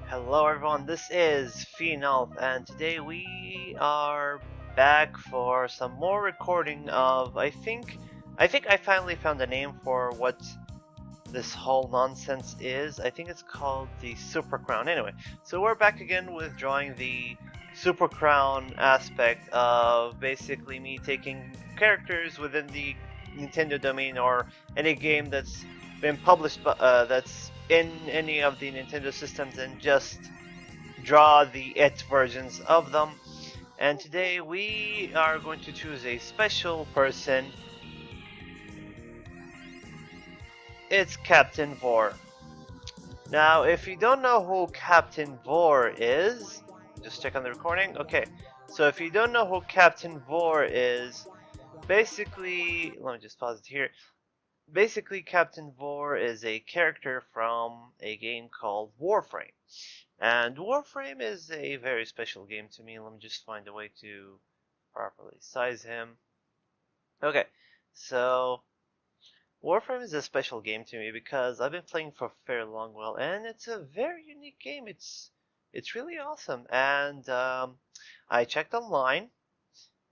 Hello everyone, this is Phoenolf, and today we are back for some more recording of I think I finally found a name for what this whole nonsense is. I think it's called the Super Crown. Anyway, so we're back again with drawing the Super Crown aspect of basically me taking characters within the Nintendo domain or any game that's been published that's in any of the Nintendo systems and just draw the it versions of them. And today we are going to choose a special person. It's Captain Vor. Now, if you don't know who Captain Vor is, just check on the recording. Okay, so if you don't know who Captain Vor is, basically, let me just pause it here. Basically, Captain Vor is a character from a game called Warframe. And Warframe is a very special game to me. Let me just find a way to properly size him. Okay, so Warframe is a special game to me because I've been playing for a fairly long while, and it's a very unique game. It's really awesome, and I checked online,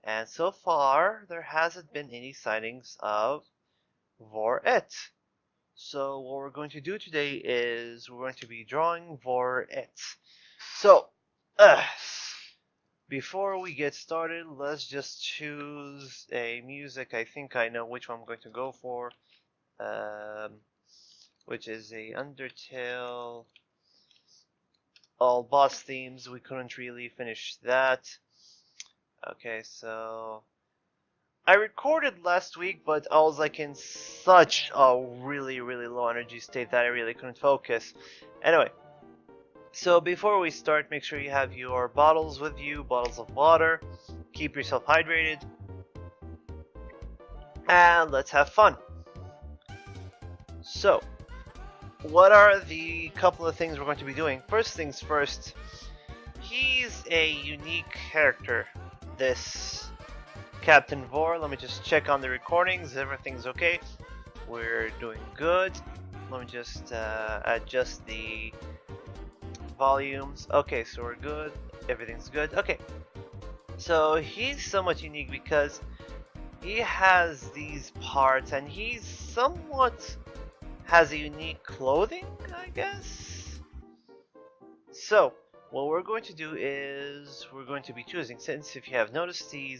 and so far there hasn't been any sightings of Vorette. So what we're going to do today is we're going to be drawing Vorette. So, before we get started, let's just choose a music. I think I know which one I'm going to go for, which is a Undertale all boss themes. We couldn't really finish that. Okay, so I recorded last week, but I was like in such a really low energy state that I really couldn't focus. Anyway, so before we start, make sure you have your bottles with you, bottles of water. Keep yourself hydrated. And let's have fun. So, what are the couple of things we're going to be doing? First things first, he's a unique character, this Captain Vor. Let me just check on the recordings. Everything's okay. We're doing good. Let me just adjust the volumes. Okay, so we're good. Everything's good. Okay. So he's somewhat unique because he has these parts and he's somewhat has a unique clothing, I guess. So what we're going to do is we're going to be choosing, since if you have noticed he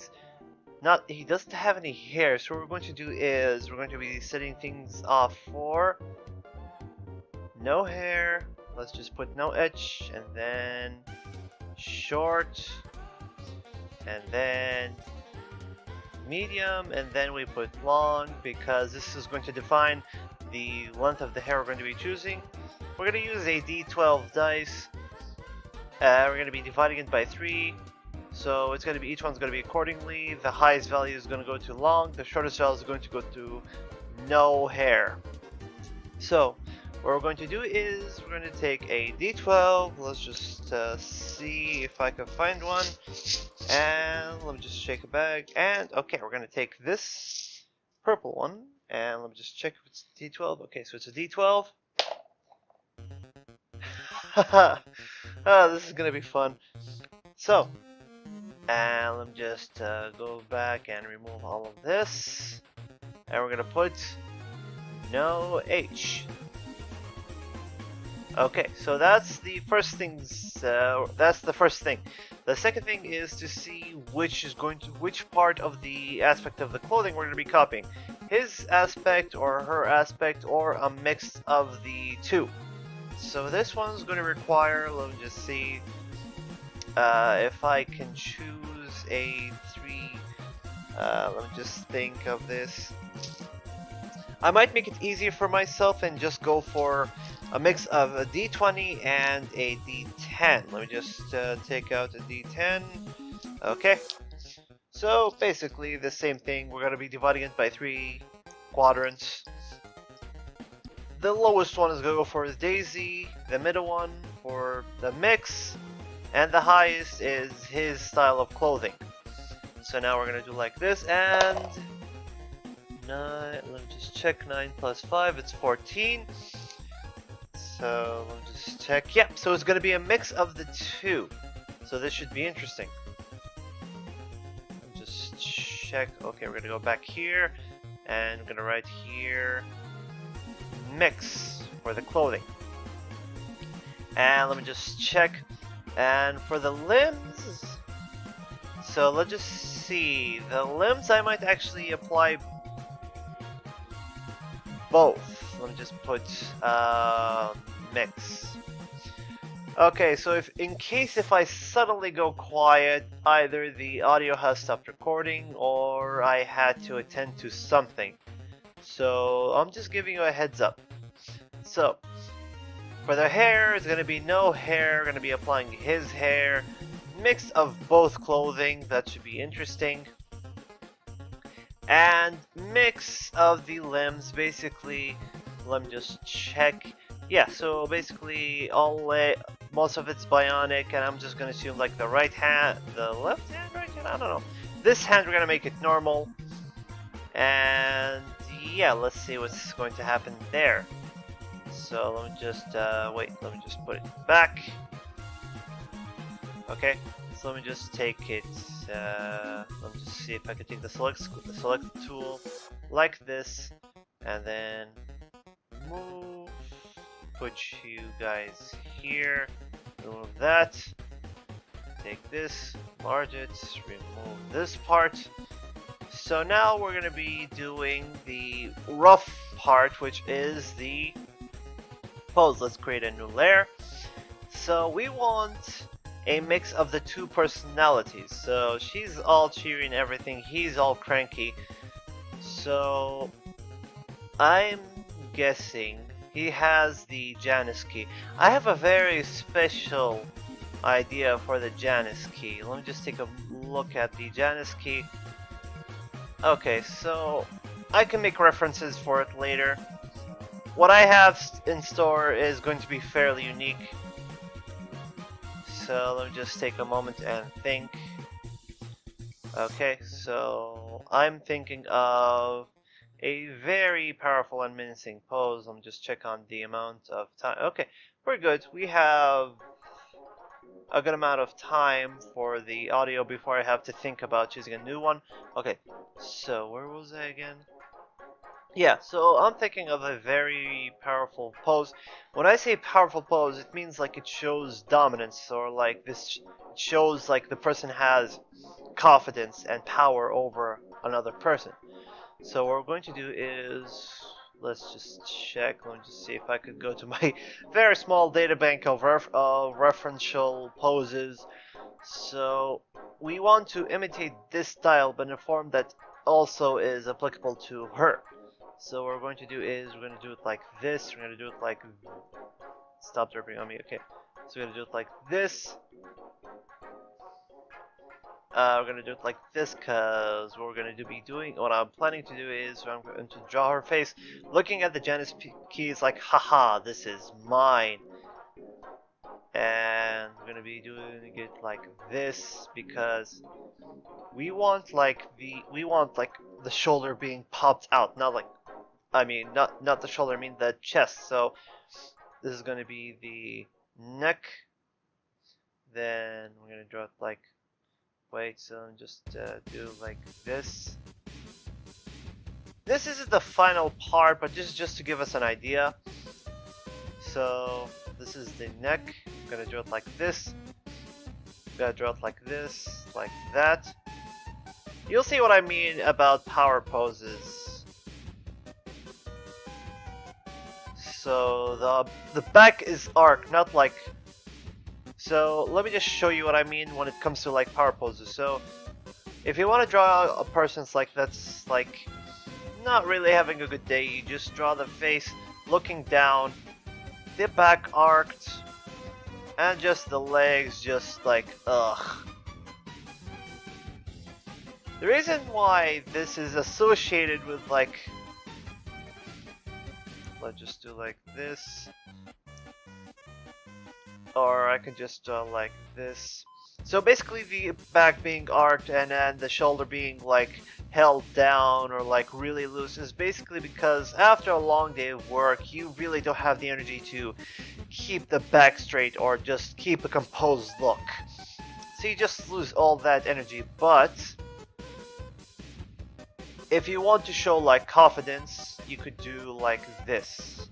doesn't have any hair, so what we're going to do is we're going to be setting things off for no hair. Let's just put no etch, and then short, and then medium, and then we put long because this is going to define the length of the hair we're going to be choosing. We're going to use a D12 dice. We're going to be dividing it by 3. So it's going to be, each one's going to be accordingly. The highest value is going to go to long. The shortest value is going to go to no hair. So what we're going to do is we're going to take a D12. Let's just see if I can find one. And let me just shake a bag. And okay, we're going to take this purple one. And let me just check if it's D12. Okay, so it's a D12. This is going to be fun. So, and let me just go back and remove all of this. And we're going to put no H. Okay, so that's the first things. That's the first thing. The second thing is to see which part of the aspect of the clothing we're going to be copying. His aspect or her aspect or a mix of the two. So this one's going to require, let me just see if I can choose a 3. Let me just think of this. I might make it easier for myself and just go for a mix of a D20 and a D10. Let me just take out a D10. Okay. So basically the same thing. We're going to be dividing it by 3 quadrants. The lowest one is going to go for his Daisy, the middle one for the mix, and the highest is his style of clothing. So now we're going to do like this, and 9, let me just check, 9 plus 5, it's 14. So let me just check. Yep, so it's gonna be a mix of the two. So this should be interesting. Just check. Okay, we're gonna go back here and we're gonna write here mix for the clothing. And let me just check. And for the limbs, so let's just see. The limbs I might actually apply both. Let me just put mix. Okay, so if I suddenly go quiet, either the audio has stopped recording or I had to attend to something. So I'm just giving you a heads up. So for the hair, it's gonna be no hair, gonna be applying his hair. Mix of both clothing, that should be interesting. And mix of the limbs, basically, let me just check. Yeah, so basically most of it's bionic, and I'm just gonna assume like the right hand, the left hand, right hand, I don't know. This hand we're gonna make it normal. And yeah, let's see what's going to happen there. So let me just wait, let me just put it back. Okay, so let me just take it, let me just see if I can take the select tool like this, and then move, put you guys here, remove that, take this, enlarge it, remove this part. So now we're going to be doing the rough part, which is the pose. Let's create a new layer. So we want a mix of the two personalities. So she's all cheery and everything, he's all cranky. So I'm guessing he has the Janus Key. I have a very special idea for the Janus Key. Let me just take a look at the Janus Key. Okay, so I can make references for it later. What I have in store is going to be fairly unique. So let me just take a moment and think. Okay, so I'm thinking of a very powerful and menacing pose. Let me just check on the amount of time. Okay, we're good. We have a good amount of time for the audio before I have to think about choosing a new one. Okay, so where was I again? Yeah, so I'm thinking of a very powerful pose. When I say powerful pose, it means like it shows dominance, or like this shows like the person has confidence and power over another person. So what we're going to do is, let's just check, let me just see if I could go to my very small data bank of referential poses. So we want to imitate this style, but in a form that also is applicable to her. So what we're going to do is, we're going to do it like this, we're going to do it like, stop dripping on me, okay. So we're going to do it like this. We're going to do it like this, because what we're going to be doing, what I'm planning to do is, I'm going to draw her face, looking at the Janus keys like, haha, this is mine. And we're going to be doing it like this, because we want like the shoulder being popped out, not like, I mean, not the shoulder, I mean the chest. So this is going to be the neck. Then we're going to draw it like, wait, so just do like this. This isn't the final part, but just to give us an idea. So this is the neck. I'm going to draw it like this. I'm going to draw it like this, like that. You'll see what I mean about power poses. So the back is arc, not like. So let me just show you what I mean when it comes to like power poses. So if you want to draw a person that's like not really having a good day, you just draw the face looking down, the back arced, and just the legs just like ugh. The reason why this is associated with like, let's just do like this, or I can just draw like this. So basically the back being arced and then the shoulder being like held down or like really loose is basically because after a long day of work, you really don't have the energy to keep the back straight or just keep a composed look. So you just lose all that energy. But if you want to show like confidence, you could do like this.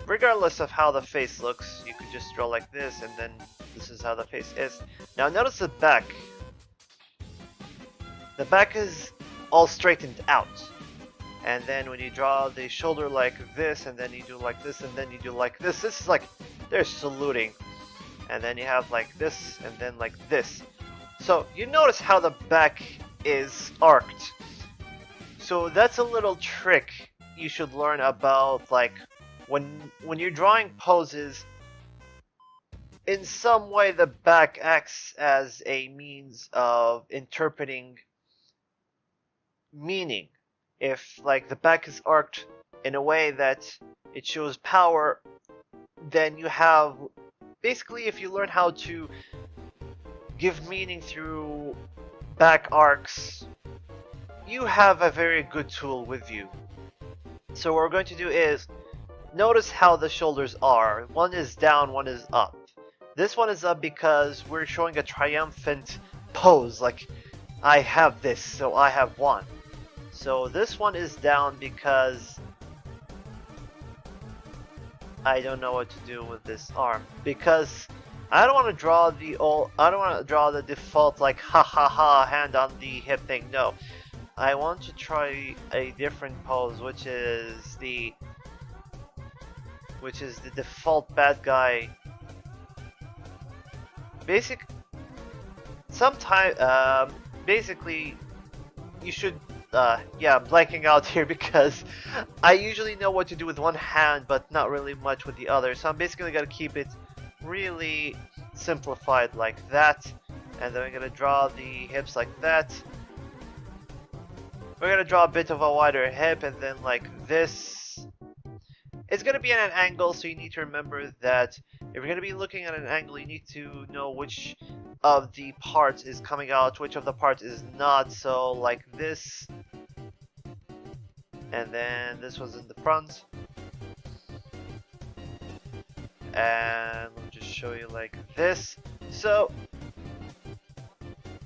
Regardless of how the face looks, you could just draw like this, and then this is how the face is. Now notice the back. The back is all straightened out. And then when you draw the shoulder like this, and then you do like this, and then you do like this is like, they're saluting. And then you have like this, and then like this. So you notice how the back is arced. So that's a little trick you should learn about, like when you're drawing poses. In some way the back acts as a means of interpreting meaning. If like the back is arced in a way that it shows power, then you have basically, if you learn how to give meaning through back arcs, you have a very good tool with you. So what we're going to do is notice how the shoulders are. One is down, one is up. This one is up because we're showing a triumphant pose, like I have this, so I have won. So this one is down because I don't know what to do with this arm, because I don't want to draw the default like ha ha ha hand on the hip thing. No, I want to try a different pose, which is the default bad guy. Basically, you should. Yeah, I'm blanking out here because I usually know what to do with one hand, but not really much with the other. So I'm basically gonna keep it really simplified like that, and then we're gonna draw the hips like that. We're gonna draw a bit of a wider hip, and then like this. It's gonna be at an angle, so you need to remember that if you're gonna be looking at an angle, you need to know which of the parts is coming out, which of the parts is not. So like this, and then this was in the front, and let me just show you like this. So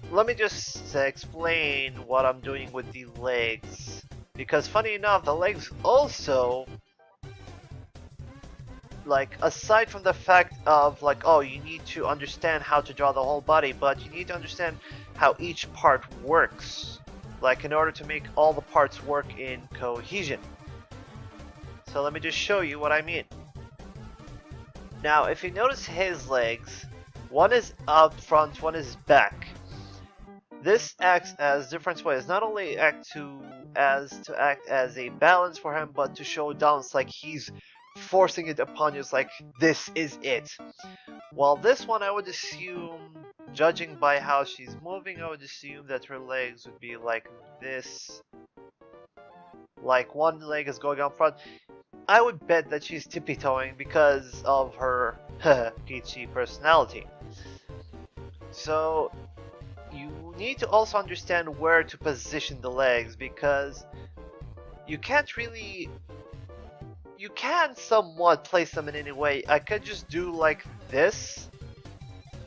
let me just explain what I'm doing with the legs, because funny enough, the legs also, like, aside from the fact of like, oh, you need to understand how to draw the whole body, but you need to understand how each part works, like in order to make all the parts work in cohesion. So let me just show you what I mean. Now if you notice his legs, one is up front, one is back. This acts as different ways, not only act as a balance for him, but to show down, it's like he's forcing it upon you. It's like, this is it. While this one, I would assume, judging by how she's moving, I would assume that her legs would be like this. Like one leg is going up front. I would bet that she's tippy-toeing because of her peachy personality. So you need to also understand where to position the legs, because you can't really... You can somewhat place them in any way. I could just do like this.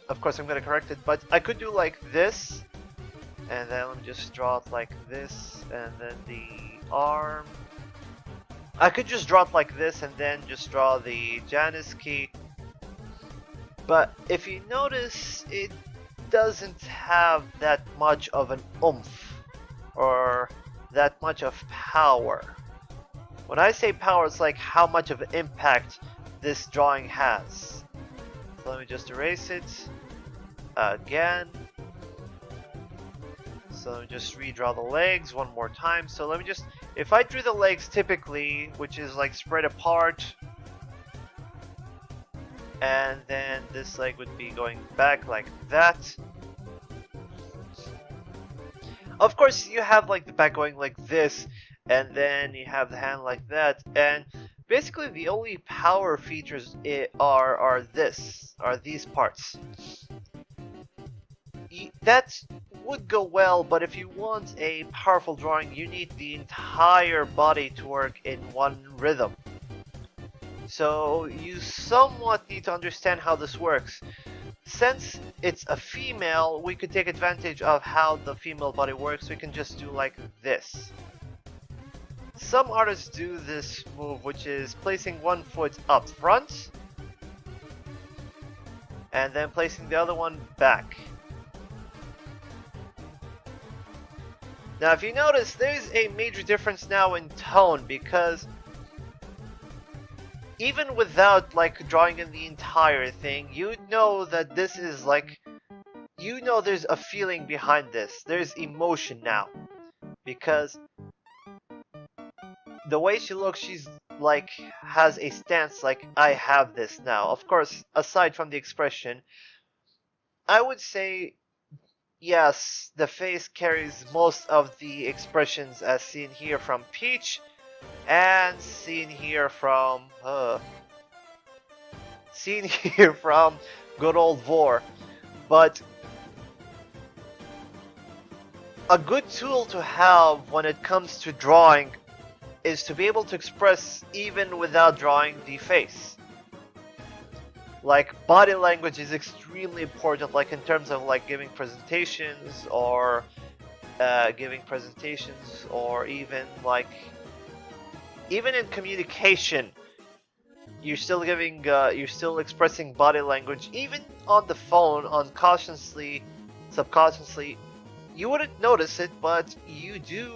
Of course I'm gonna correct it, but I could do like this, and then let me just draw it like this, and then the arm. I could just draw it like this and then just draw the Janus Key. But if you notice, it doesn't have that much of an oomph or that much of power. When I say power, it's like how much of an impact this drawing has. So let me just erase it again. So let me just redraw the legs one more time. So let me just, if I drew the legs typically, which is like spread apart, and then this leg would be going back like that. Of course you have like the back going like this, and then you have the hand like that, and basically the only power features are these parts. That's would go well, but if you want a powerful drawing, you need the entire body to work in one rhythm. So you somewhat need to understand how this works. Since it's a female, we could take advantage of how the female body works. We can just do like this. Some artists do this move, which is placing one foot up front and then placing the other one back. Now if you notice, there's a major difference now in tone, because even without like drawing in the entire thing, you know that this is like, you know there's a feeling behind this. There's emotion now. Because the way she looks, she's like, has a stance like, I have this now. Of course, aside from the expression, I would say, yes, the face carries most of the expressions as seen here from Peach, and seen here from good old Vor. But a good tool to have when it comes to drawing is to be able to express even without drawing the face. Like, body language is extremely important, like in terms of like giving presentations, or even like, even in communication, you're still expressing body language. Even on the phone, unconsciously, subconsciously, you wouldn't notice it, but you do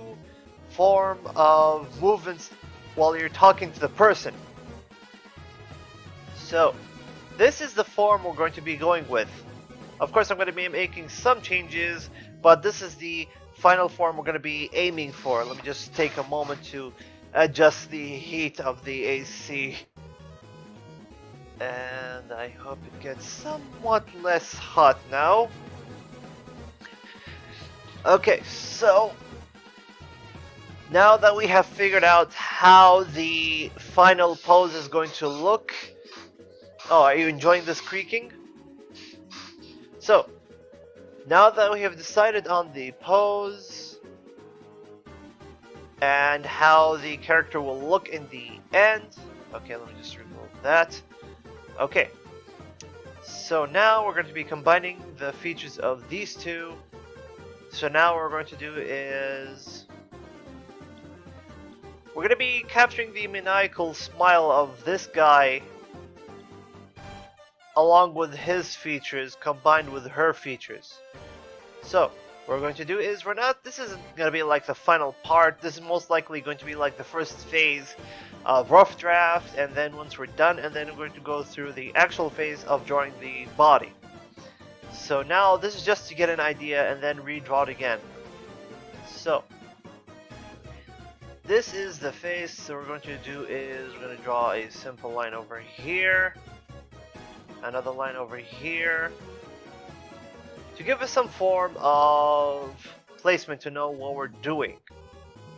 form of movements while you're talking to the person. So this is the form we're going to be going with. Of course, I'm going to be making some changes, but this is the final form we're going to be aiming for. Let me just take a moment to adjust the heat of the AC, and I hope it gets somewhat less hot now. Okay, so now that we have figured out how the final pose is going to look... Oh, are you enjoying this creaking? So, now that we have decided on the pose and how the character will look in the end... Okay, let me just remove that. Okay, so now we're going to be combining the features of these two. So now what we're going to do is... we're going to be capturing the maniacal smile of this guy along with his features combined with her features. So what we're going to do is, this isn't going to be like the final part. This is most likely going to be like the first phase of rough draft, and then once we're done, and then we're going to go through the actual phase of drawing the body. So now this is just to get an idea and then redraw it again. So this is the face. So what we're going to do is we're going to draw a simple line over here, another line over here, to give us some form of placement to know what we're doing.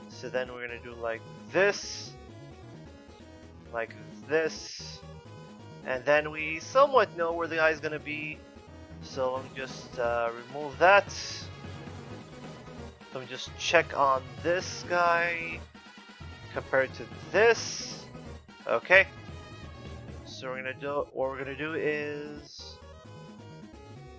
So then we're going to do like this, and then we somewhat know where the eye is going to be. So let me just remove that. Let me just check on this guy compared to this. Okay. So what we're gonna do is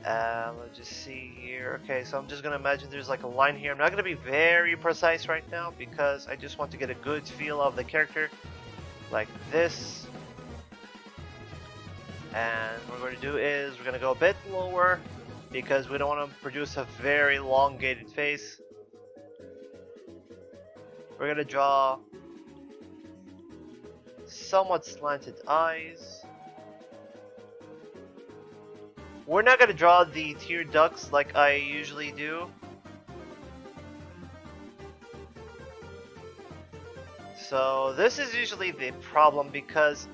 let's just see here. Okay, so I'm just gonna imagine there's like a line here. I'm not gonna be very precise right now because I just want to get a good feel of the character, like this. And what we're going to do is we're going to go a bit lower because we don't want to produce a very elongated face. We're going to draw somewhat slanted eyes. We're not going to draw the tear ducts like I usually do. So this is usually the problem, because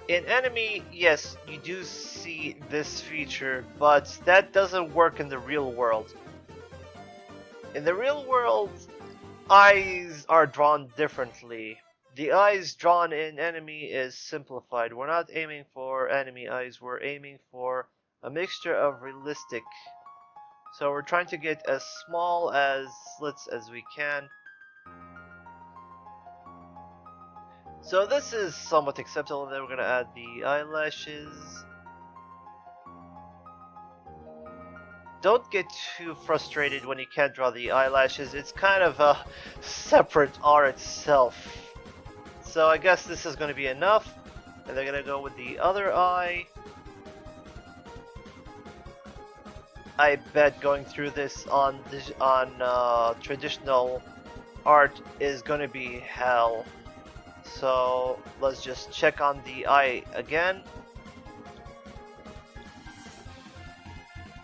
in enemy, yes, you do see this feature, but that doesn't work in the real world. In the real world, eyes are drawn differently. The eyes drawn in enemy is simplified. We're not aiming for enemy eyes, we're aiming for a mixture of realistic. So we're trying to get as small as slits as we can. So this is somewhat acceptable. Then we're gonna add the eyelashes. Don't get too frustrated when you can't draw the eyelashes. It's kind of a separate art itself. So I guess this is going to be enough. And they're going to go with the other eye. I bet going through this on traditional art is going to be hell. So let's just check on the eye again.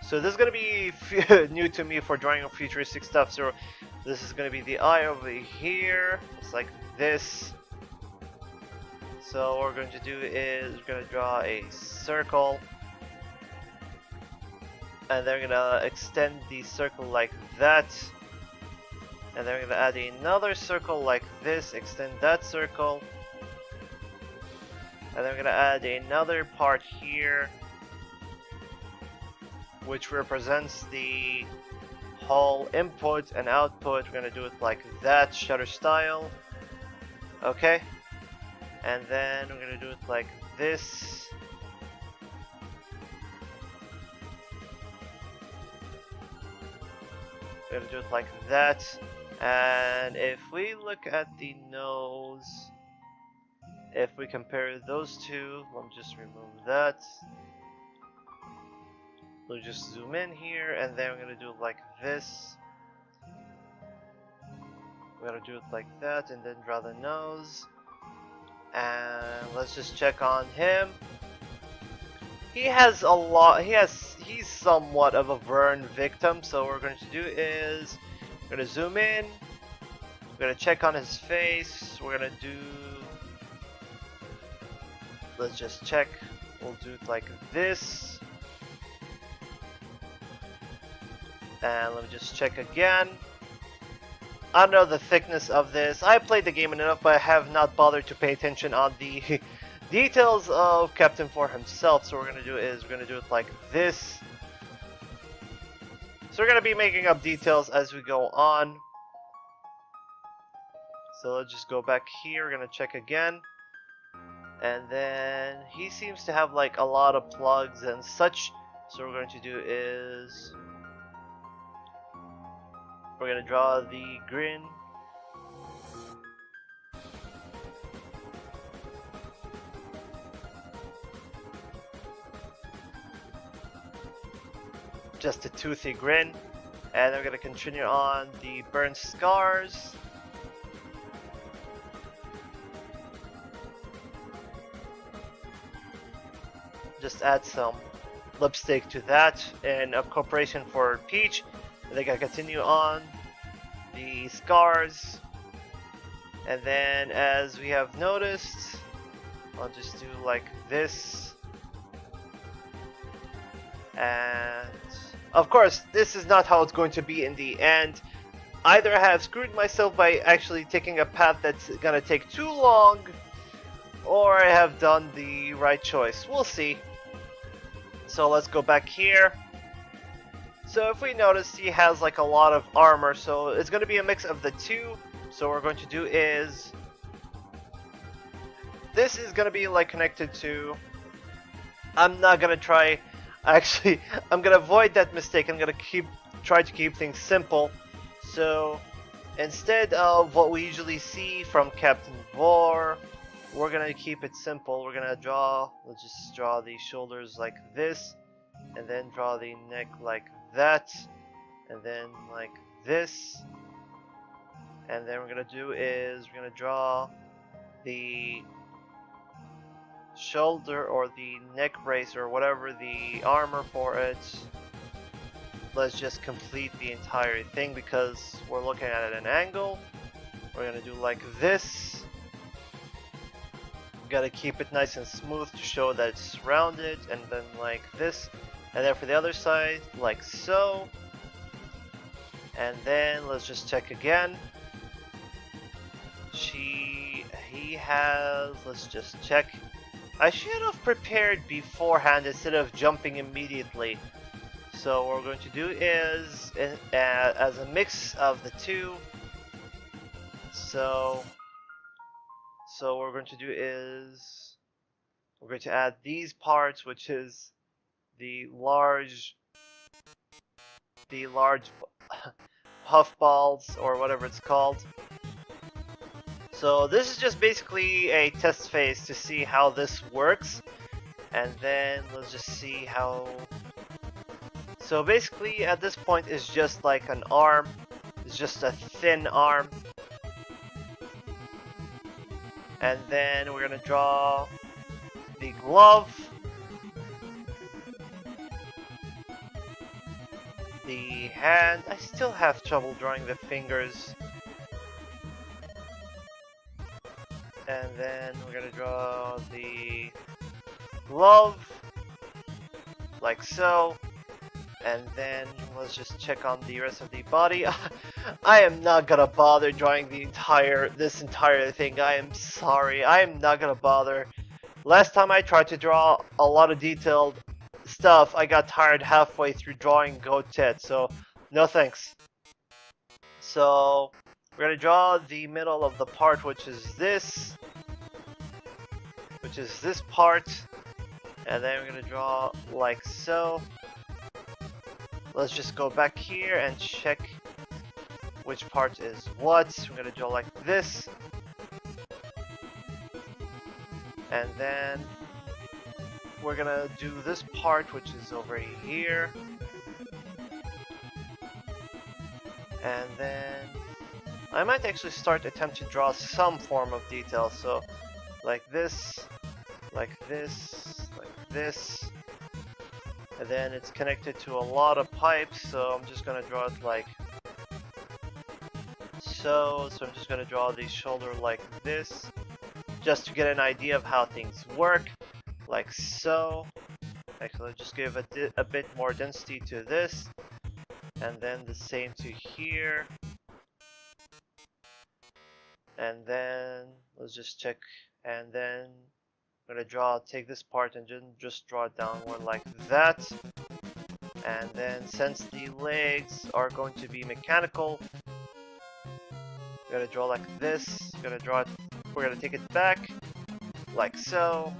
So this is going to be new to me for drawing futuristic stuff. So this is going to be the eye over here. It's like this. So what we're going to do is we're going to draw a circle. And then we're going to extend the circle like that. And then we're going to add another circle like this, extend that circle. And then we're going to add another part here, which represents the whole input and output. We're going to do it like that, shutter style. Okay. And then we're going to do it like this. We're going to do it like that. And if we look at the nose, if we compare those two, let me just remove that. We'll just zoom in here, and then we're going to do it like this. We're going to do it like that, and then draw the nose. And let's just check on him. He has a lot, he's somewhat of a burn victim, so what we're going to do is, we're going to zoom in, we're going to check on his face, we're going to do, let's just check, we'll do it like this, and let me just check again. I don't know the thickness of this. I played the game enough, but I have not bothered to pay attention on the details of Captain 4 himself. So what we're going to do is we're going to do it like this. So we're going to be making up details as we go on. So let's just go back here. We're going to check again. And then he seems to have like a lot of plugs and such. So what we're going to do is we're going to draw the grin. Just a toothy grin. And then we're going to continue on the burnt scars. Just add some lipstick to that in a cooperation for Peach. They're gonna continue on the scars, and then as we have noticed, I'll just do like this, and of course this is not how it's going to be in the end. Either I have screwed myself by actually taking a path that's gonna take too long, or I have done the right choice. We'll see. So let's go back here. So if we notice, he has like a lot of armor, so it's going to be a mix of the two. So what we're going to do is, this is going to be like connected to, I'm not going to try, actually, I'm going to avoid that mistake. I'm going to try to keep things simple. So instead of what we usually see from Captain Vor, we're going to keep it simple. We're going to draw, let's just draw the shoulders like this, and then draw the neck like that, and then like this, and then we're gonna do is we're gonna draw the shoulder or the neck brace or whatever the armor for it. Let's just complete the entire thing because we're looking at it at an angle. We're gonna do like this. Gotta keep it nice and smooth to show that it's rounded, and then like this. And then for the other side, like so. And then let's just check again. He has, let's just check. I should have prepared beforehand instead of jumping immediately. So what we're going to do is, as a mix of the two, so what we're going to do is, we're going to add these parts, which is the large puffballs, or whatever it's called. So this is just basically a test phase to see how this works, and then let's just see how. So basically at this point it's just like an arm, it's just a thin arm, and then we're gonna draw the glove, the hand. I still have trouble drawing the fingers. And then we're gonna draw the glove, like so. And then let's just check on the rest of the body. I am not gonna bother drawing this entire thing. I am sorry. I am not gonna bother. Last time I tried to draw a lot of detailed stuff, I got tired halfway through drawing Gotet, so no thanks. So we're gonna draw the middle of the part, which is this part, and then we're gonna draw like so. Let's just go back here and check which part is what. We're gonna draw like this, and then we're gonna do this part, which is over here, and then I might actually attempt to draw some form of detail. So like this, like this, like this, and then it's connected to a lot of pipes, so I'm just gonna draw it like so. So I'm just gonna draw the shoulder like this, just to get an idea of how things work, like so. Actually, just give a bit more density to this, and then the same to here. And then let's just check, and then I'm gonna take this part and just draw it downward like that. And then since the legs are going to be mechanical, we're gonna draw like this. We're gonna take it back like so,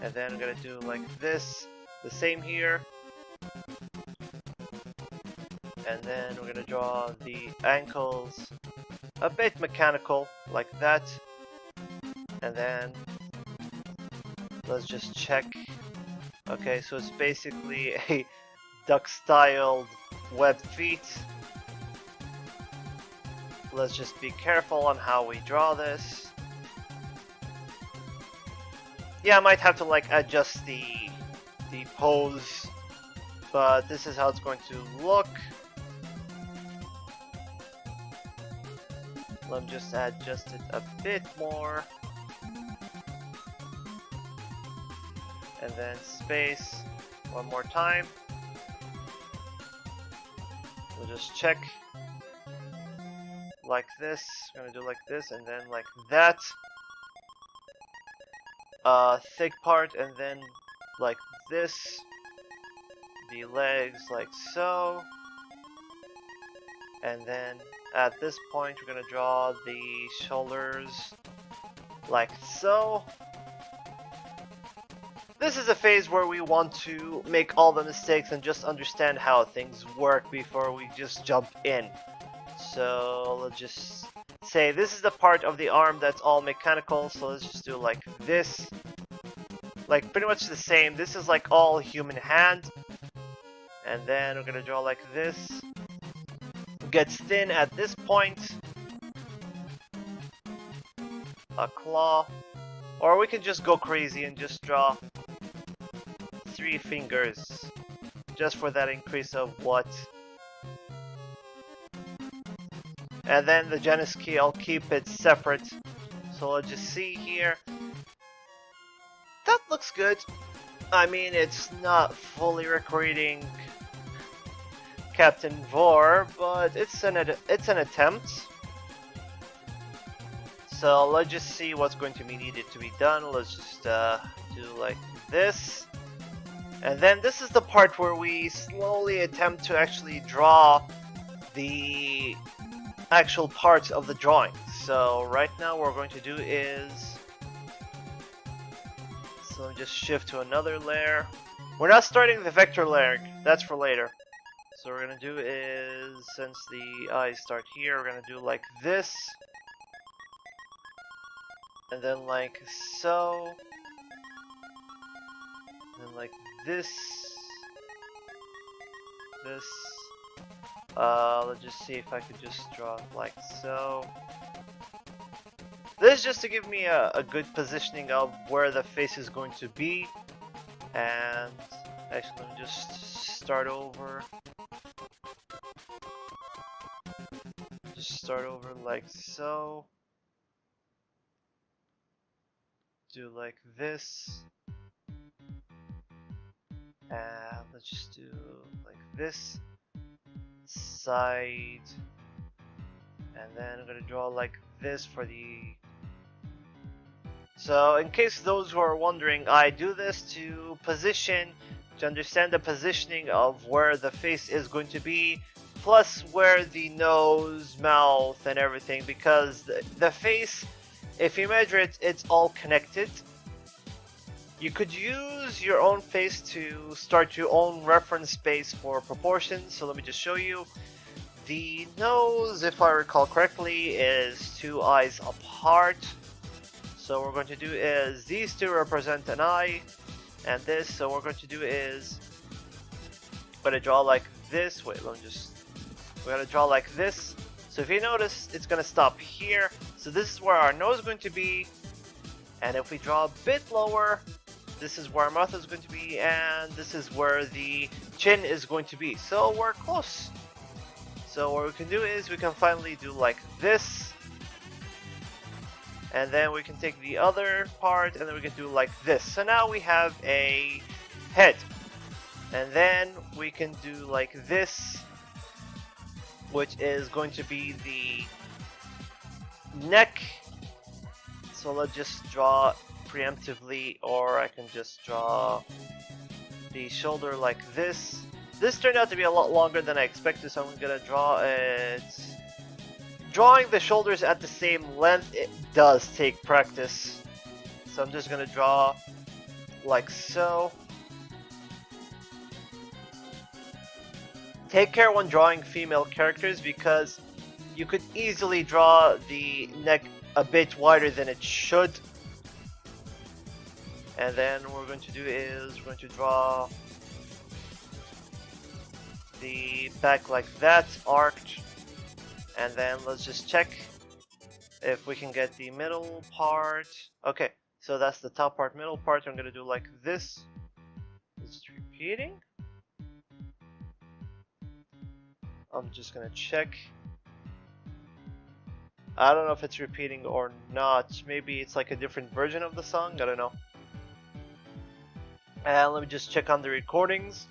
and then we're gonna do like this, the same here. And then we're gonna draw the ankles a bit mechanical like that, and then let's just check. Okay, so it's basically a duck-styled webbed feet. Let's just be careful on how we draw this. Yeah, I might have to like adjust the pose, but this is how it's going to look. Let me just adjust it a bit more. And then space one more time. We'll just check like this. I'm gonna do like this and then like that. Thick part, and then like this. The legs like so. And then at this point we're gonna draw the shoulders like so. This is a phase where we want to make all the mistakes and just understand how things work before we just jump in. So let's just say this is the part of the arm that's all mechanical, so let's just do like this. Like pretty much the same. This is like all human hand. And then we're gonna draw like this. It gets thin at this point. A claw. Or we can just go crazy and just draw 3 fingers. Just for that increase of what? And then the Janus Key, I'll keep it separate. So let's just see here. That looks good. I mean, it's not fully recreating Captain Vor, but it's an attempt. So let's just see what's going to be needed to be done. Let's just do like this. And then this is the part where we slowly attempt to actually draw the actual parts of the drawing. So right now what we're going to do is, so let me just shift to another layer. We're not starting the vector layer, that's for later. So what we're gonna do is, since the eyes start here, we're gonna do like this, and then like so, and then like this. Let's just see if I could just draw it like so. This is just to give me a good positioning of where the face is going to be. And actually, let me just start over. Just start over like so. Do like this. And let's just do like this side. And then I'm gonna draw like this for the... So in case those who are wondering, I do this to understand the positioning of where the face is going to be, plus where the nose, mouth, and everything, because the face, if you measure it, it's all connected. You could use your own face to start your own reference space for proportions, so let me just show you. The nose, if I recall correctly, is 2 eyes apart. So what we're going to do is, these two represent an eye, and this, so what we're going to do is, we're going to draw like this, we're going to draw like this. So if you notice, it's going to stop here, so this is where our nose is going to be, and if we draw a bit lower, this is where our mouth is going to be, and this is where the chin is going to be. So we're close. So what we can do is, we can finally do like this, and then we can take the other part, and then we can do like this. So now we have a head, and then we can do like this, which is going to be the neck. So let's just draw preemptively, or I can just draw the shoulder like this. This turned out to be a lot longer than I expected, so I'm gonna draw it. Drawing the shoulders at the same length, it does take practice. So I'm just gonna draw like so. Take care when drawing female characters, because you could easily draw the neck a bit wider than it should. And then what we're going to do is, we're going to draw the back like that, arced. And then let's just check if we can get the middle part. Okay, so that's the top part, middle part. I'm gonna do like this. Is it repeating? I'm just gonna check. I don't know if it's repeating or not. Maybe it's like a different version of the song, I don't know. And let me just check on the recordings.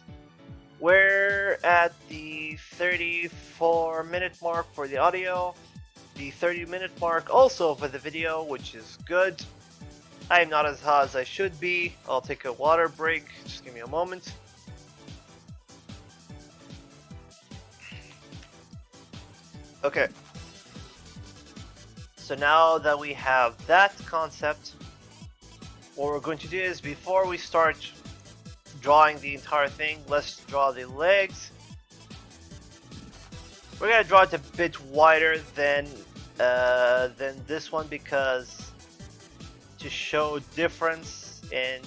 We're at the 34-minute mark for the audio, the 30-minute mark also for the video, which is good. I am not as hot as I should be. I'll take a water break, just give me a moment. Okay. So now that we have that concept, what we're going to do is, before we start drawing the entire thing, let's draw the legs. We're gonna draw it a bit wider than this one, because to show difference in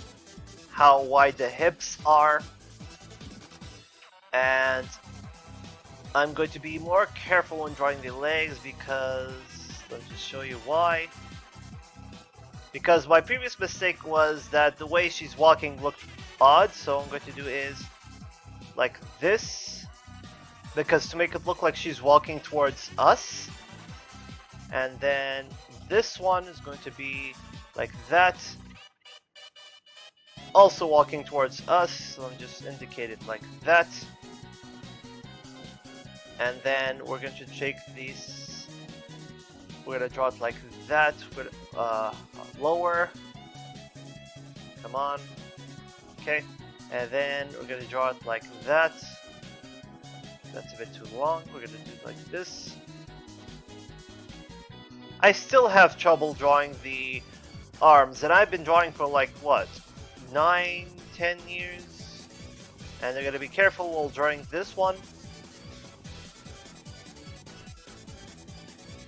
how wide the hips are. And I'm going to be more careful when drawing the legs, because let's just show you why. Because my previous mistake was that the way she's walking looked odd, so what I'm going to do is like this, because to make it look like she's walking towards us. And then this one is going to be like that, also walking towards us, so I'm just indicate it like that. And then we're going to take these, we're going to draw it like that, lower, come on, okay. And then we're gonna draw it like that. That's a bit too long. We're gonna do it like this. I still have trouble drawing the arms, and I've been drawing for like what, 9, 10 years? And they're gonna be careful while drawing this one.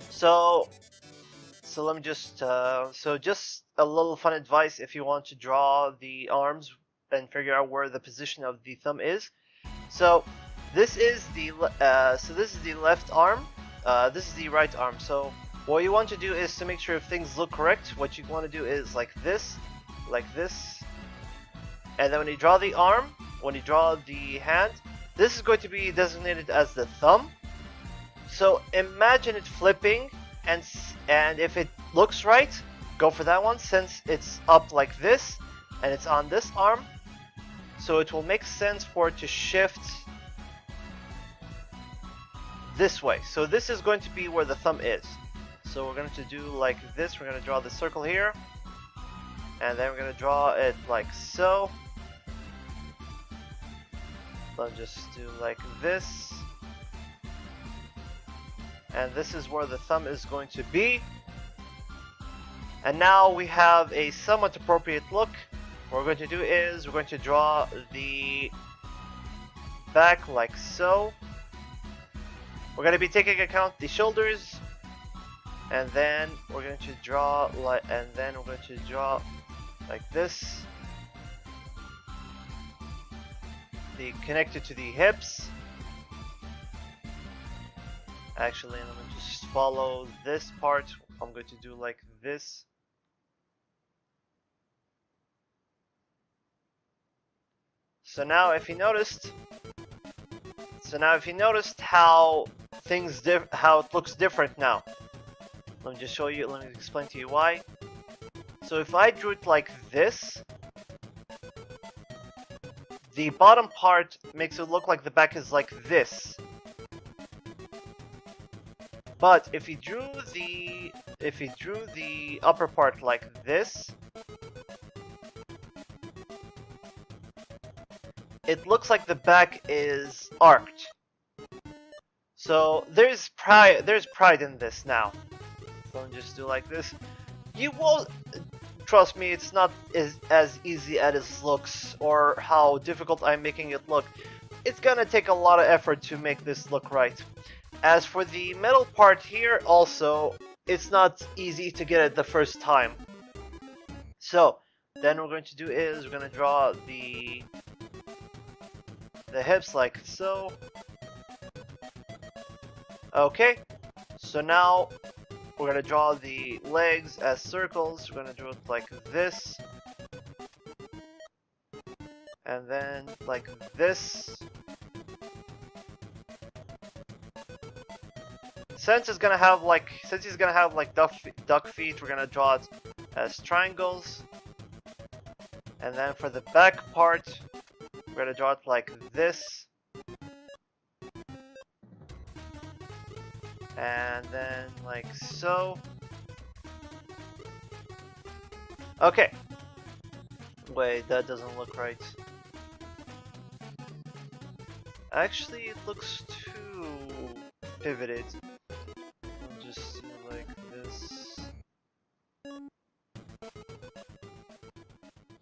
So let me just, so just a little fun advice if you want to draw the arms and figure out where the position of the thumb is. So this is the left arm. This is the right arm. So what you want to do is to make sure if things look correct. What you want to do is like this, and then when you draw the arm, when you draw the hand, this is going to be designated as the thumb. So imagine it flipping, and if it looks right, go for that one. Since it's up like this and it's on this arm, so it will make sense for it to shift this way. So this is going to be where the thumb is. So we're going to do like this. We're going to draw the circle here, and then we're going to draw it like so. Let's just do like this. And this is where the thumb is going to be. And now we have a somewhat appropriate look. What we're going to do is we're going to draw the back like so. We're going to be taking account the shoulders, and then we're going to draw like, like this. The connected to the hips. Actually, let me just follow this part. I'm going to do like this. So now if you noticed how how it looks different now. Let me just show you, let me explain to you why. So if I drew it like this, the bottom part makes it look like the back is like this. But if you drew the upper part like this, it looks like the back is arced. So there's pride in this now. So I'll just do like this. You will trust me, it's not as easy as it looks or how difficult I'm making it look. It's gonna take a lot of effort to make this look right. As for the metal part here, also, it's not easy to get it the first time. So then what we're going to do is we're going to draw the hips like so. Okay, so now we're going to draw the legs as circles. We're going to draw it like this, and then like this. Since he's gonna have like duck feet, we're gonna draw it as triangles. And then for the back part, we're gonna draw it like this. And then like so. Okay. Wait, that doesn't look right. Actually, it looks too pivoted. Just do like this.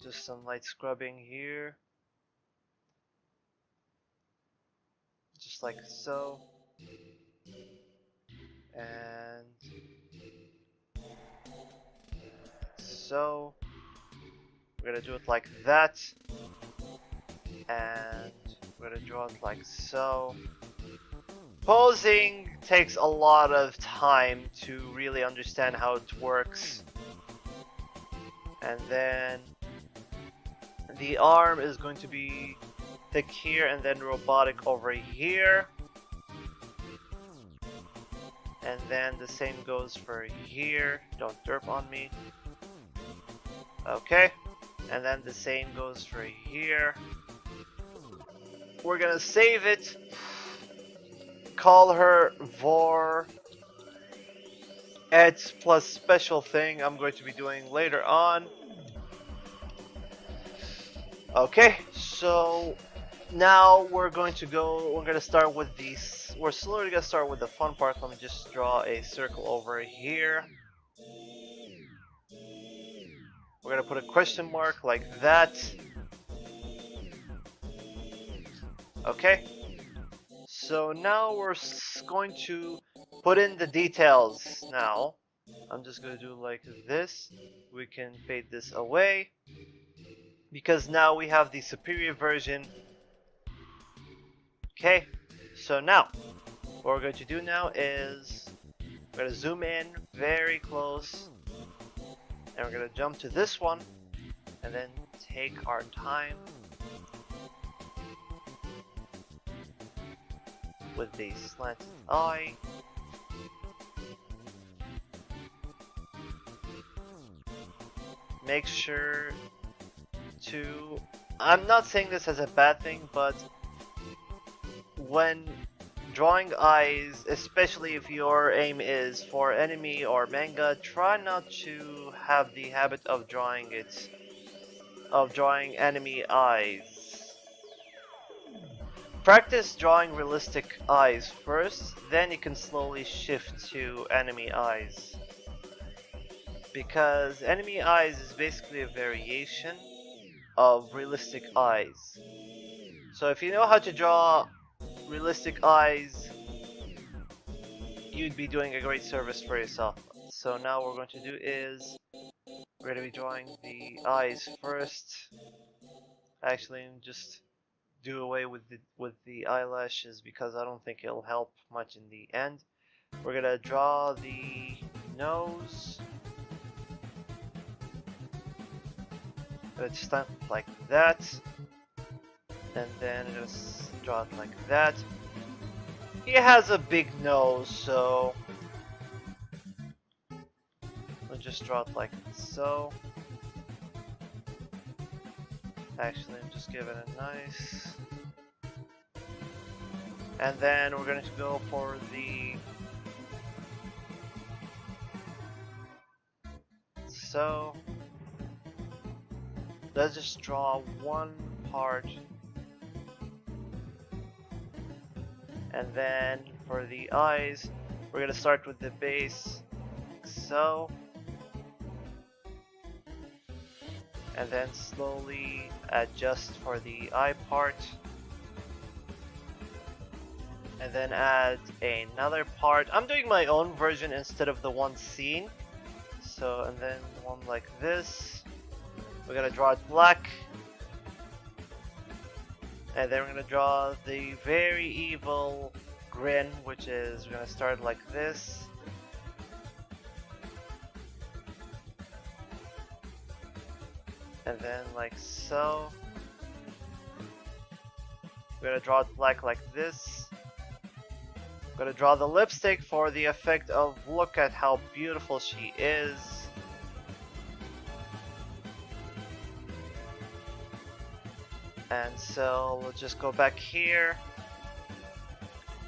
Just some light scrubbing here. Just like so. And so. We're gonna do it like that. And we're gonna draw it like so. Posing takes a lot of time to really understand how it works. And then the arm is going to be thick here and then robotic over here. And then the same goes for here. Don't derp on me. Okay. And then the same goes for here. We're gonna save it. Call her Vorette plus special thing I'm going to be doing later on. Okay, so now we're going to start with these. We're slowly gonna start with the fun part. Let me just draw a circle over here. We're gonna put a question mark like that. Okay, so now we're going to put in the details now. I'm just gonna do like this. We can fade this away because now we have the superior version. Okay, so now what we're going to do now is we're going to zoom in very close and we're going to jump to this one and then take our time with the slanted eye. Make sure to, I'm not saying this as a bad thing, but when drawing eyes, especially if your aim is for enemy or manga, try not to have the habit of drawing enemy eyes. Practice drawing realistic eyes first, then you can slowly shift to enemy eyes. Because enemy eyes is basically a variation of realistic eyes. So if you know how to draw realistic eyes, you'd be doing a great service for yourself. So now what we're going to do is we're going to be drawing the eyes first. Actually, just do away with the eyelashes because I don't think it'll help much in the end. We're gonna draw the nose. Let's stamp like that, and then just draw it like that. He has a big nose, so we'll just draw it like so. Actually, just give it a nice. And then we're going to go for the so. Let's just draw one part. And then for the eyes, we're going to start with the base, like so. And then slowly adjust for the eye part. And then add another part. I'm doing my own version instead of the one seen. So, and then one like this. We're gonna draw it black. And then we're gonna draw the very evil grin, which is we're gonna start like this. And then like so. We're gonna draw it black like this. I'm gonna draw the lipstick for the effect of look at how beautiful she is. And so we'll just go back here.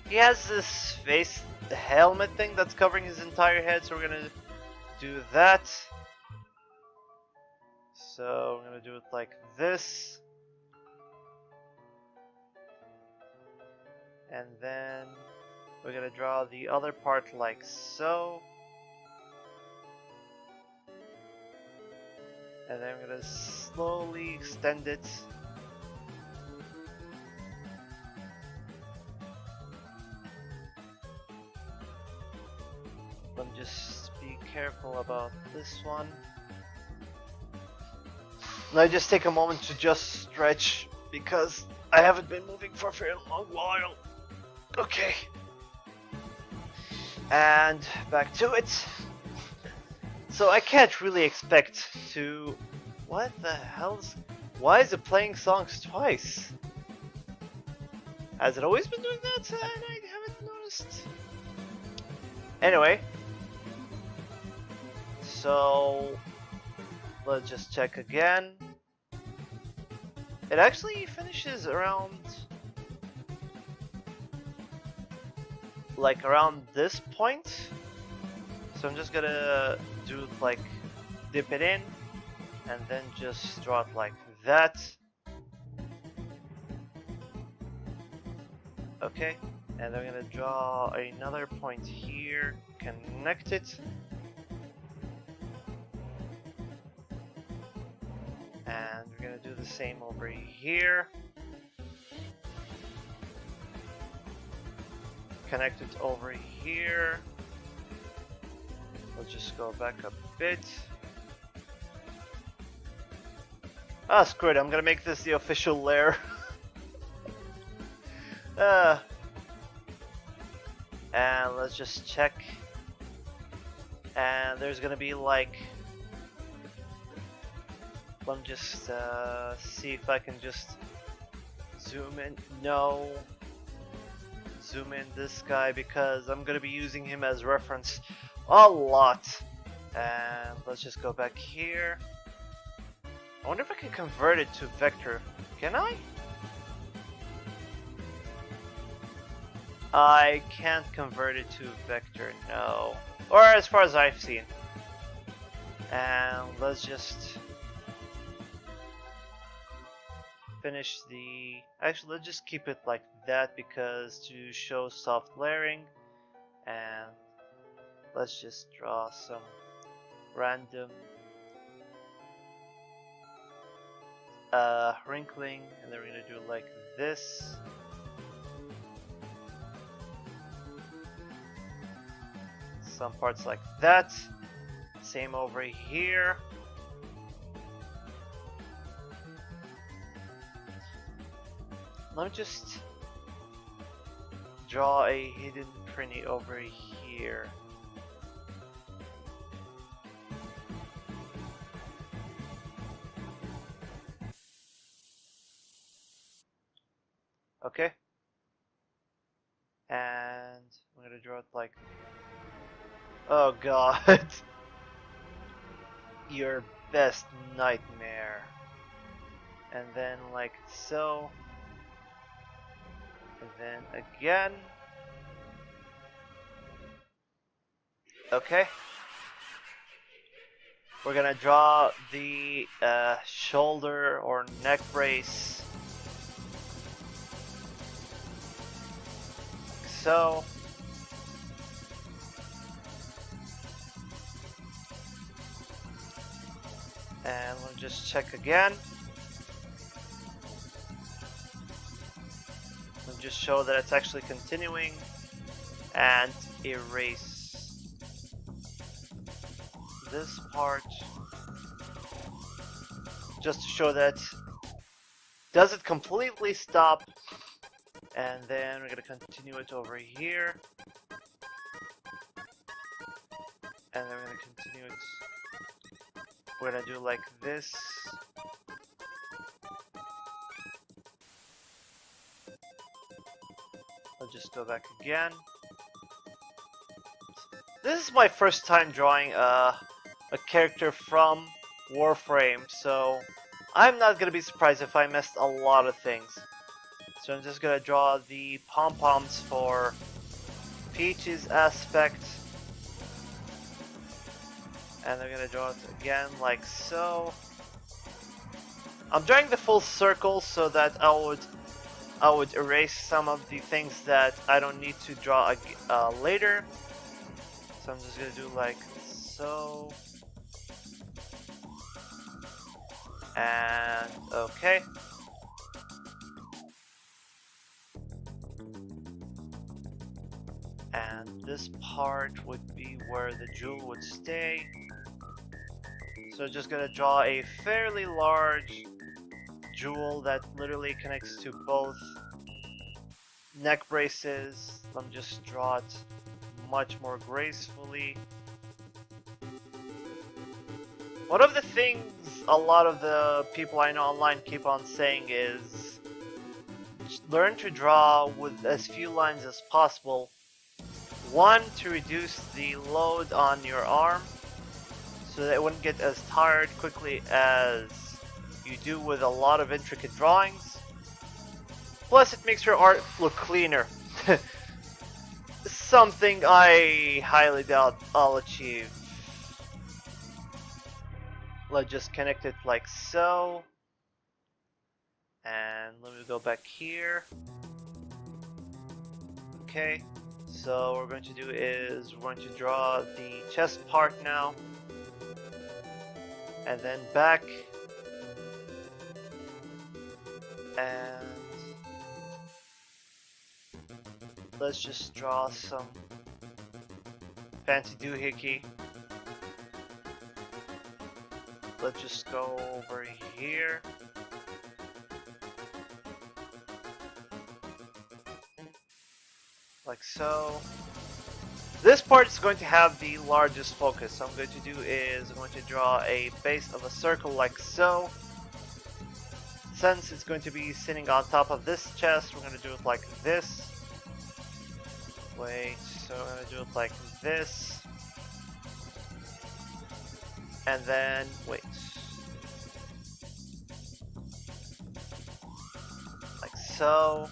He has this face helmet thing that's covering his entire head, so we're gonna do that. So we're gonna do it like this. And then we're gonna draw the other part like so. And then we're gonna slowly extend it. Let me just be careful about this one. Now just take a moment to just stretch because I haven't been moving for a very long while. Okay. And back to it. So I can't really expect to... What the hell's... Why is it playing songs twice? Has it always been doing that and I haven't noticed? Anyway. So... Let's just check again. It actually finishes around... like around this point. So I'm just gonna do it like dip it in and then just draw it like that. Okay, and I'm gonna draw another point here, connect it. And we're gonna do the same over here. Connect it over here. We'll just go back a bit. Ah, screw it, I'm gonna make this the official layer. And let's just check. And there's gonna be like... Let me just see if I can just zoom in. No. Zoom in this guy because I'm gonna be using him as reference a lot. And let's just go back here. I wonder if I can convert it to vector. Can I? I can't convert it to vector, no. Or as far as I've seen. And let's just finish the... Actually, let's just keep it like that because to show soft layering. And let's just draw some random wrinkling, and then we're gonna do like this. Some parts like that. Same over here. Let me just draw a hidden printy over here. Okay. And I'm gonna draw it like... Oh god. Your best nightmare. And then like so. And then again. Okay. We're gonna draw the shoulder or neck brace. Like so. And we'll just check again. We'll just show that it's actually continuing. And erase this part. Just to show that does it completely stop. And then we're going to continue it over here. And then we're going to continue it. We're gonna do like this. I'll just go back again. This is my first time drawing a character from Warframe, so I'm not gonna be surprised if I messed a lot of things. So I'm just gonna draw the pom-poms for Peach's aspect. And I'm gonna draw it again like so. I'm drawing the full circle so that I would erase some of the things that I don't need to draw later. So I'm just gonna do like so. And okay. And this part would be where the jewel would stay. So just gonna draw a fairly large jewel that literally connects to both neck braces. Let me just draw it much more gracefully. One of the things a lot of the people I know online keep on saying is learn to draw with as few lines as possible. One, to reduce the load on your arm, so that it wouldn't get as tired quickly as you do with a lot of intricate drawings. Plus, it makes your art look cleaner. Something I highly doubt I'll achieve. Let's just connect it like so. And let me go back here. Okay, so what we're going to do is we're going to draw the chest part now, and then back, and let's just draw some fancy doohickey. Let's just go over here. Like so. This part is going to have the largest focus. So I'm going to do is I'm going to draw a base of a circle like so. Since it's going to be sitting on top of this chest, we're going to do it like this. Wait, so I'm going to do it like this. And then, wait. Like so.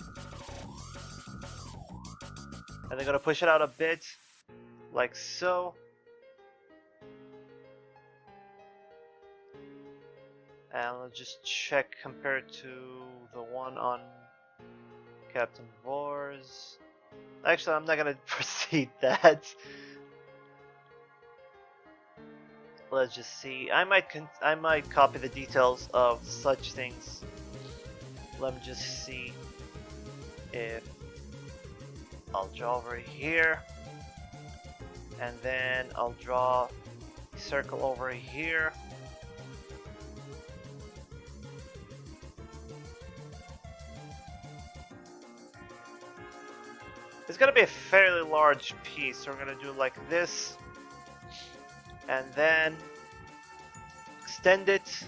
And they're going to push it out a bit. Like so. And let's just check compared to the one on Captain Vor's. Actually, I'm not gonna proceed that. Let's just see. I might copy the details of such things. Let me just see if I'll draw over here, and then I'll draw a circle over here. It's gonna be a fairly large piece, so we're gonna do like this, and then extend it,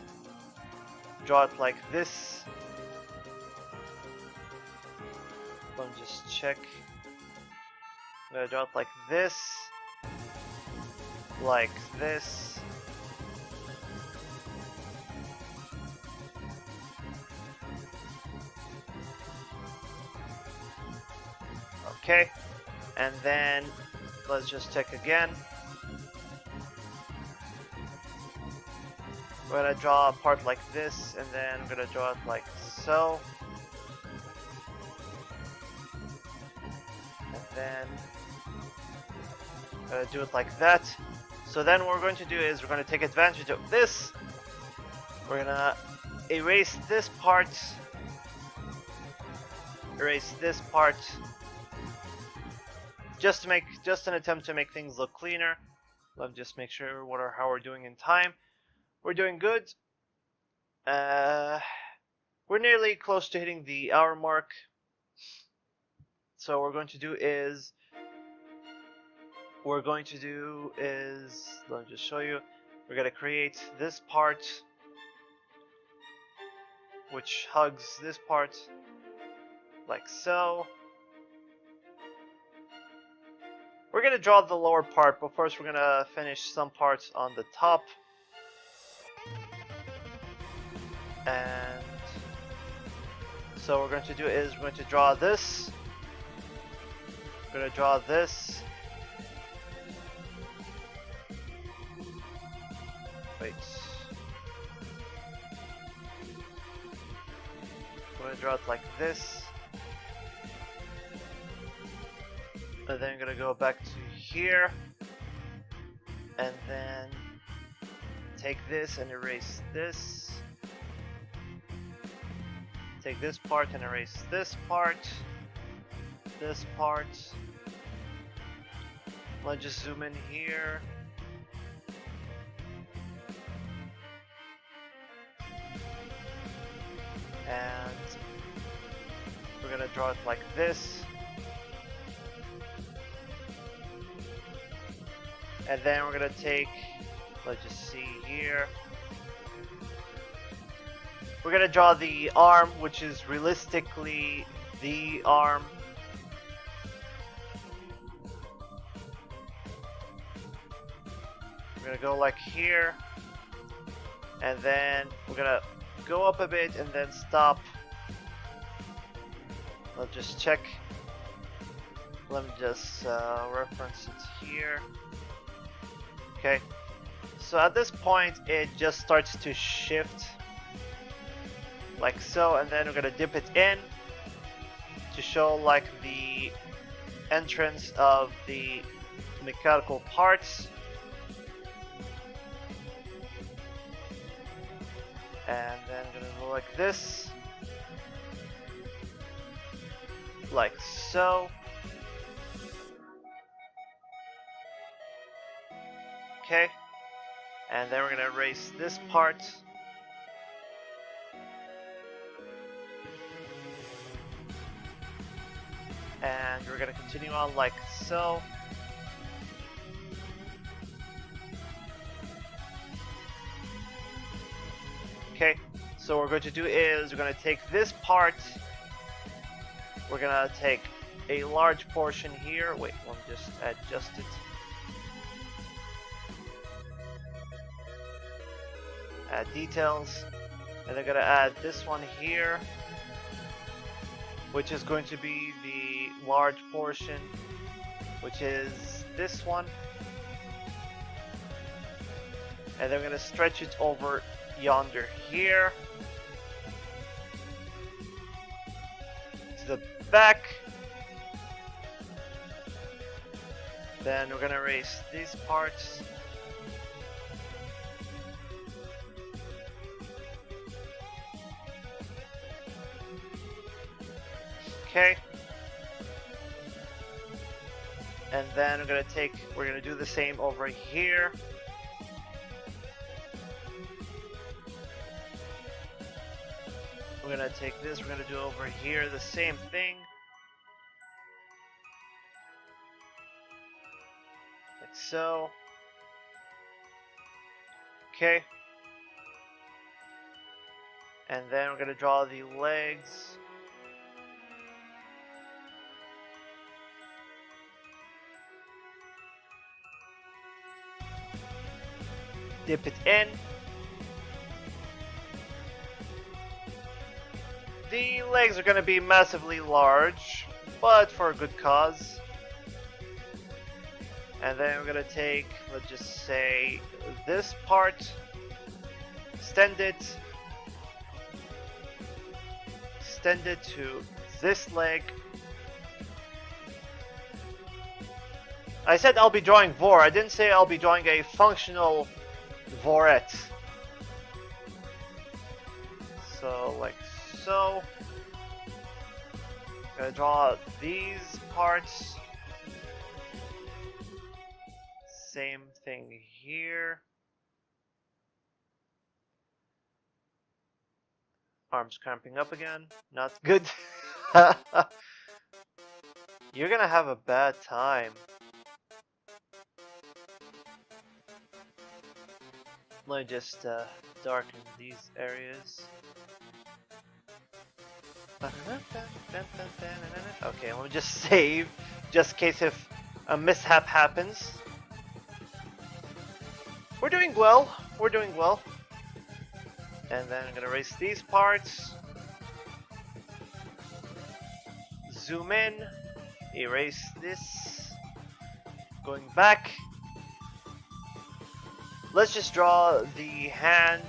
draw it like this. Let me just check. I'm gonna draw it like this, like this. Okay, and then let's just check again. We're gonna draw a part like this, and then we're gonna draw it like so. And then we're gonna do it like that. So then what we're going to do is we're gonna take advantage of this. We're gonna erase this part. Erase this part. Just an attempt to make things look cleaner. Let me just make sure how we're doing in time. We're doing good. We're nearly close to hitting the hour mark. So what we're going to do is let me just show you. We're gonna create this part, which hugs this part, like so. We're gonna draw the lower part, but first we're gonna finish some parts on the top. And so what we're going to do is we're going to draw this. We're gonna draw this. Wait. We're gonna draw it like this. And then I'm gonna go back to here, and then take this and erase this. Take this part and erase this part. This part. Let's just zoom in here. And we're gonna draw it like this. And then we're gonna take, let's just see here. We're gonna draw the arm, which is realistically the arm. We're gonna go like here. And then we're gonna go up a bit and then stop. Let's just check. Let me just reference it here. Okay, so at this point it just starts to shift like so, and then we're gonna dip it in to show like the entrance of the mechanical parts. And then I'm gonna go like this. Like so. Okay. And then we're gonna erase this part. And we're gonna continue on like so. Okay, so what we're going to do is we're going to take this part, we're going to take a large portion here. Wait, let me just adjust it. Add details, and they're going to add this one here, which is going to be the large portion, which is this one. And they're going to stretch it over yonder here to the back. Then we're gonna erase these parts. Okay. And then we're gonna do the same over here. We're gonna take this, we're gonna do over here the same thing. Like so. Okay. And then we're gonna draw the legs. Dip it in. The legs are going to be massively large, but for a good cause. And then we're going to take, let's just say, this part, extend it to this leg. I said I'll be drawing Vor, I didn't say I'll be drawing a functional Vorette. So, like so. I'm gonna draw these parts. Same thing here. Arms cramping up again. Not good. You're gonna have a bad time. Let me just darken these areas. Okay, let me just save, just in case if a mishap happens. We're doing well, we're doing well. And then I'm gonna erase these parts. Zoom in, erase this. Going back. Let's just draw the hand.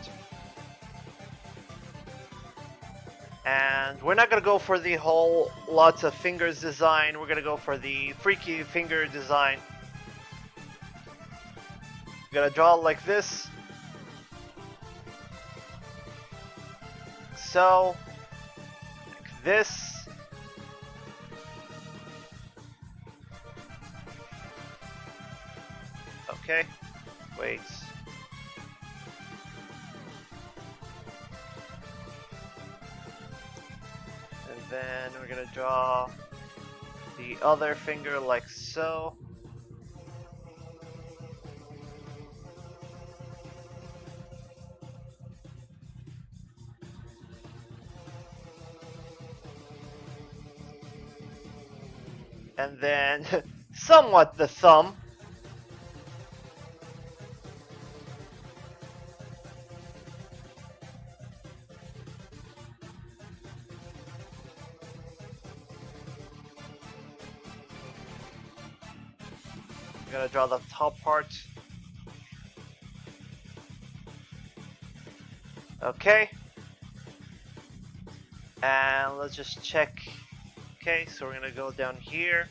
And we're not gonna go for the whole lots of fingers design. We're gonna go for the freaky finger design. We're gonna draw like this. So, like this. Okay, wait. And then we're gonna draw the other finger like so. And then somewhat the thumb. I'm gonna draw the top part. Okay. And let's just check. Okay, so we're gonna go down here.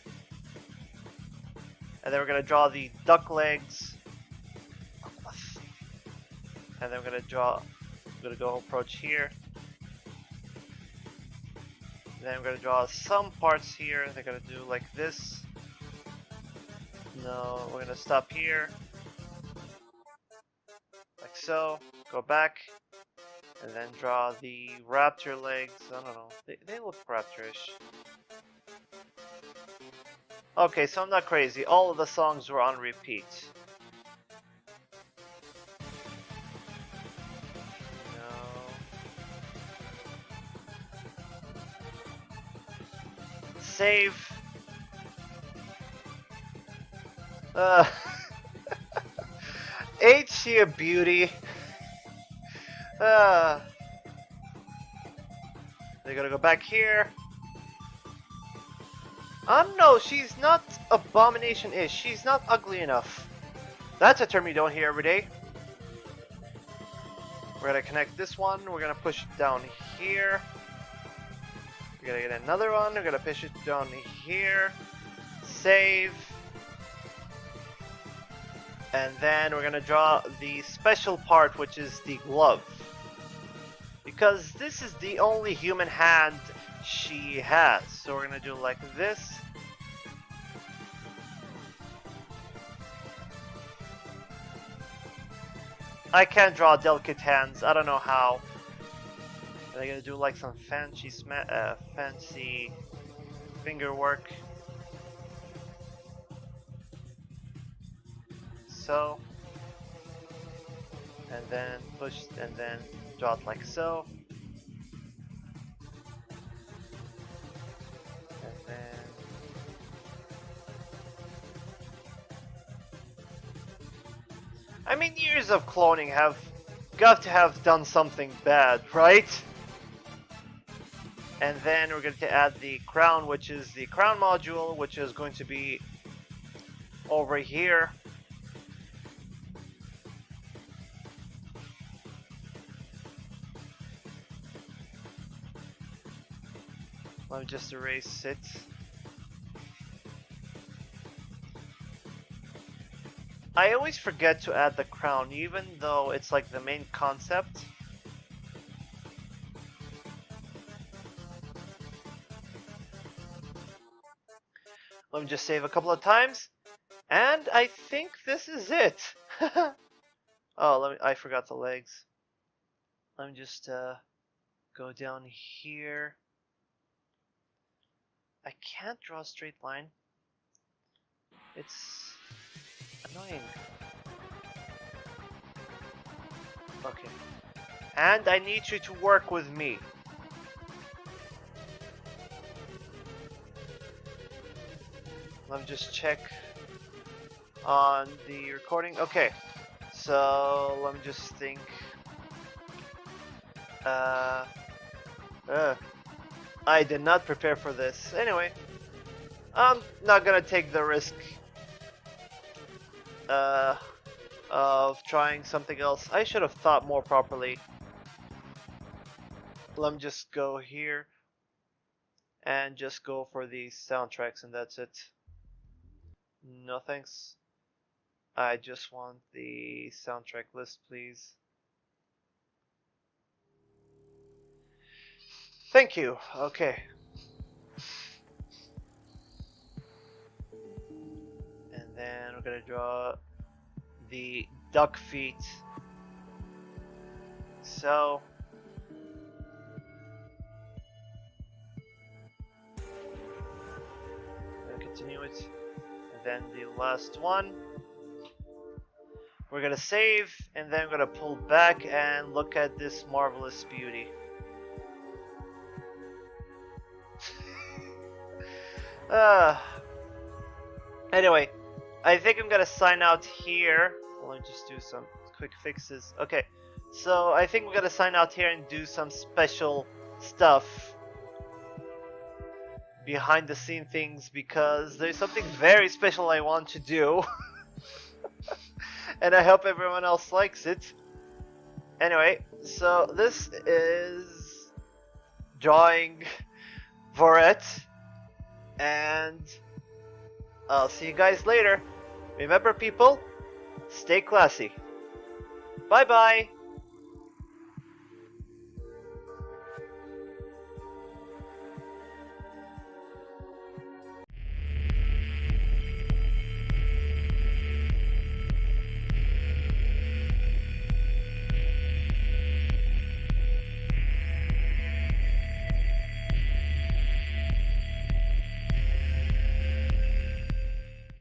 And then we're gonna draw the duck legs. And then we're gonna go approach here. Then we're gonna draw some parts here. They're gonna do like this. No, we're gonna stop here. Like so. Go back. And then draw the raptor legs. I don't know. They look raptorish. Okay, so I'm not crazy. All of the songs were on repeat. Save. Ain't she a beauty? They're gonna go back here. No, she's not abomination-ish. She's not ugly enough. That's a term you don't hear every day. We're gonna connect this one. We're gonna push it down here. We're gonna get another one. We're gonna push it down here. Save. And then we're gonna draw the special part, which is the glove. Because this is the only human hand she has. So we're gonna do like this. I can't draw delicate hands. I don't know how. I'm gonna do like some fancy finger work. So, and then push, and then draw it like so. And then I mean, years of cloning have got to have done something bad, right? And then we're going to add the crown, which is the crown module, which is going to be over here. Let me just erase it. I always forget to add the crown, even though it's like the main concept. Let me just save a couple of times. And I think this is it. Oh, I forgot the legs. Let me just go down here. I can't draw a straight line. It's annoying. Okay. And I need you to work with me. Let me just check on the recording. Okay. So let me just think. I did not prepare for this. Anyway, I'm not gonna take the risk of trying something else. I should have thought more properly. Let me just go here and just go for the soundtracks, and that's it. No thanks. I just want the soundtrack list, please. Thank you. Okay. And then we're gonna draw the duck feet. So we'll continue it. And then the last one. We're gonna save, and then we're gonna pull back and look at this marvelous beauty. Anyway, I think I'm gonna sign out here. Let me just do some quick fixes. Okay, so I think we're gonna sign out here and do some special stuff, behind the scene things, because there's something very special I want to do. And I hope everyone else likes it. Anyway, so this is drawing Vorette, and I'll see you guys later. Remember, people, stay classy. Bye bye.